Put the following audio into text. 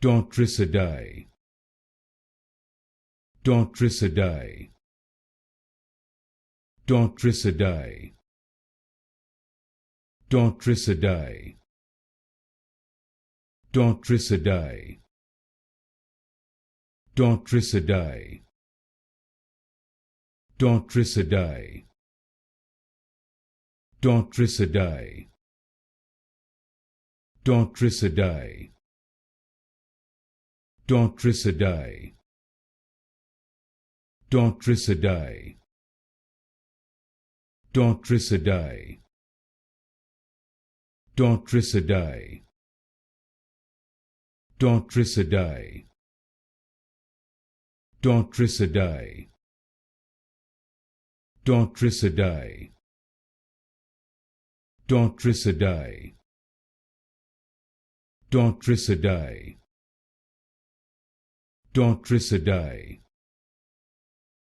Tortricidae, Tortricidae, Tortricidae, Tortricidae, Tortricidae, Tortricidae, Tortricidae, Tortricidae, Tortricidae, Tortricidae, Tortricidae, Tortricidae, Tortricidae, Tortricidae, Tortricidae, Tortricidae, Tortricidae, Tortricidae, Tortricidae,